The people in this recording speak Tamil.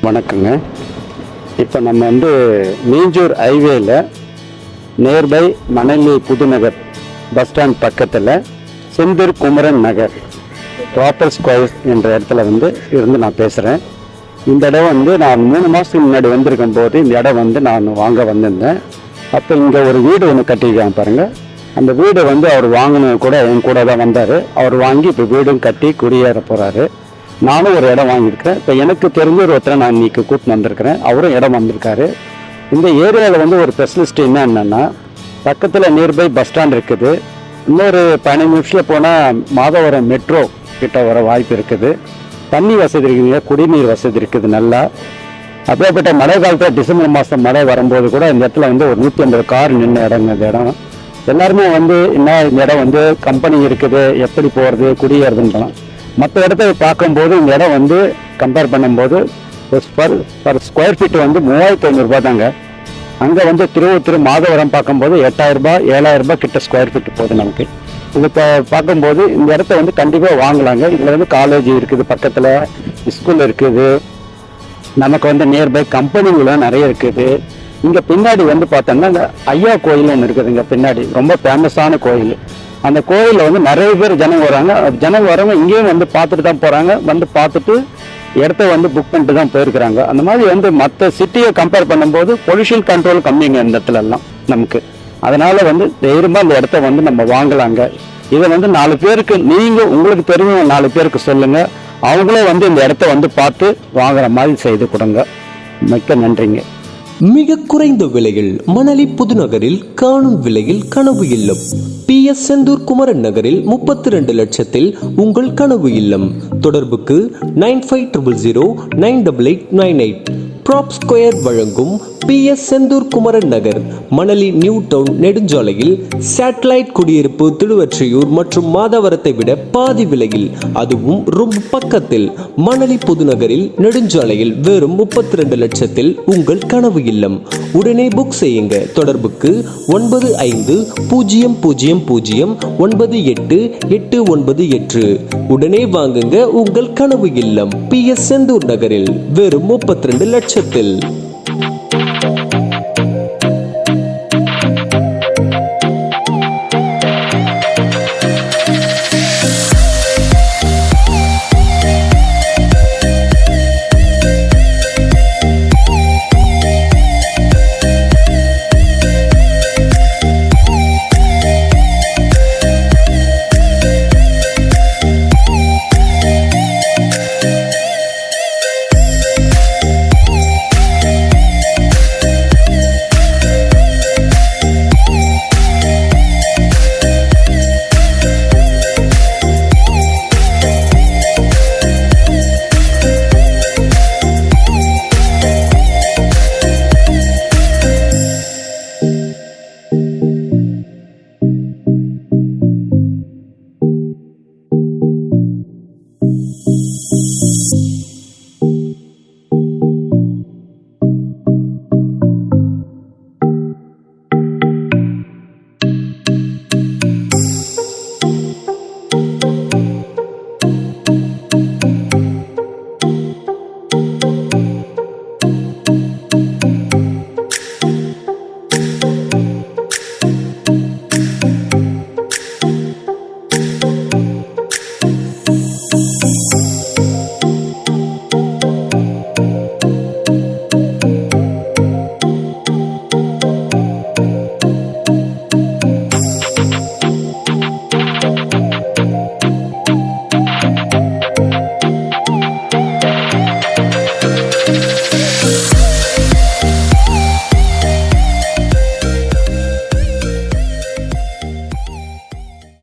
வணக்கங்க. இப்போ நம்ம வந்து மீஞ்சூர் ஹைவேல nearby Manali Pudhunagar bus stand பக்கத்தில் செந்தூர் குமரன் நகர் ப்ராப்பர் ஸ்கொயர் என்ற இடத்துல இருந்து நான் பேசுகிறேன். இந்த இடம் நான் 3 மாதத்துக்கு முன்னாடி வந்திருக்கும் போது இந்த இடம் நான் வாங்க வந்திருந்தேன். அப்போ இங்கே ஒரு வீடு ஒன்று கட்டியிருக்காங்க பாருங்கள். அந்த வீடு அவர் வாங்கினது கூட என் கூட தான் வந்தார். அவர் வாங்கி இப்போ வீடும் கட்டி குடியேற போகிறாரு. நானும் ஒரு இடம் வாங்கியிருக்கிறேன். இப்போ எனக்கு தெரிஞ்ச ஒருத்தரை நான் இன்றைக்கி கூப்பிட்டு வந்திருக்கிறேன். அவரும் இடம் வந்திருக்காரு. இந்த ஏரியாவில் ஒரு ஸ்பெஷலிஸ்ட் என்னன்னா, பக்கத்தில் நியர்பை பஸ் ஸ்டாண்ட் இருக்குது. இன்னொரு 15 நிமிஷத்தில் போனால் மாதவரம் மெட்ரோ கிட்ட வர வாய்ப்பு இருக்குது. தண்ணி வசதி இருக்குதுங்க, குடிநீர் வசதி இருக்குது நல்லா. அப்படியேப்பட்ட மழை காலத்தில் டிசம்பர் மாதம் மழை வரும்போது கூட இந்த இடத்துல ஒரு 150 கார் நின்று இடங்க. இந்த இடம் எல்லாருமே என்ன இந்த இடம் கம்பெனி இருக்குது, எப்படி போகிறது குடியேறதுன்றலாம். மற்ற இடத்த பார்க்கும்போது இந்த இடம் கம்பேர் பண்ணும்போது பர் ஸ்கொயர் ஃபீட் 3500 ரூபா தாங்க. அங்கே திருவத்தூர் மாதவரம் பார்க்கும்போது 8000 ரூபாய் 7000 ரூபாய் கிட்ட ஸ்கொயர் ஃபீட் போகுது நமக்கு. இது பார்க்கும்போது இந்த இடத்த கண்டிப்பாக வாங்கலாங்க. இதில் காலேஜ் இருக்குது, பக்கத்தில் ஸ்கூல் இருக்குது, நமக்கு நியர்பை கம்பெனிகளும் நிறைய இருக்குது. இங்கே பின்னாடி பார்த்தோம்னா இந்த ஐயா கோயில் ஒன்று இருக்குது. இங்கே பின்னாடி ரொம்ப ஃபேமஸான கோயில். அந்த கோயிலில் நிறைய பேர் ஜனங்க வராங்க. ஜனங்க வரவங்க இங்கேயும் பார்த்துட்டு தான் போகிறாங்க. பார்த்துட்டு இடத்த புக் பண்ணிட்டு தான் போயிருக்கிறாங்க. அந்த மாதிரி மற்ற சிட்டியை கம்பேர் பண்ணும்போது பொல்யூஷன் கண்ட்ரோல் கம்மிங்க இந்த இடத்துல எல்லாம் நமக்கு. அதனால் தைரியமாக இந்த இடத்த நம்ம வாங்கலாங்க. இதை 4 பேருக்கு நீங்கள் உங்களுக்கு தெரிஞ்ச 4 பேருக்கு சொல்லுங்கள். அவங்களே இந்த இடத்த பார்த்து வாங்குற மாதிரி செய்து கொடுங்க. மிக்க நன்றிங்க. மிக குறைந்த விலையில் மணலி புதுநகரில் காணும் விலையில் கனவு இல்லம். PS செந்தூர் குமரன் நகரில் 32 லட்சத்தில் உங்கள் கனவு இல்லம். தொடர்புக்கு 9500098898. ப்ராப் ஸ்கொயர் வழங்கும் PS செந்தூர் குமரன் நகர், மணலி நியூ டவுன் நெடுஞ்சாலையில் சேட்டலைட் குடியிருப்பு திருவொற்றியூர் மற்றும் மாதவரத்தை விட பாதி விலையில், அதுவும் ரொம்ப பக்கத்தில் மணலி புதுநகரில் நெடுஞ்சாலையில் வெறும் 32 லட்சத்தில் உங்கள் கனவு இல்லம். உடனே புக் செய்யுங்க. தொடர்புக்கு 9500098898. உடனே வாங்குங்க உங்கள் கனவு இல்லம். PS செந்தூர் நகரில் வெறும் 32 லட்சத்தில்.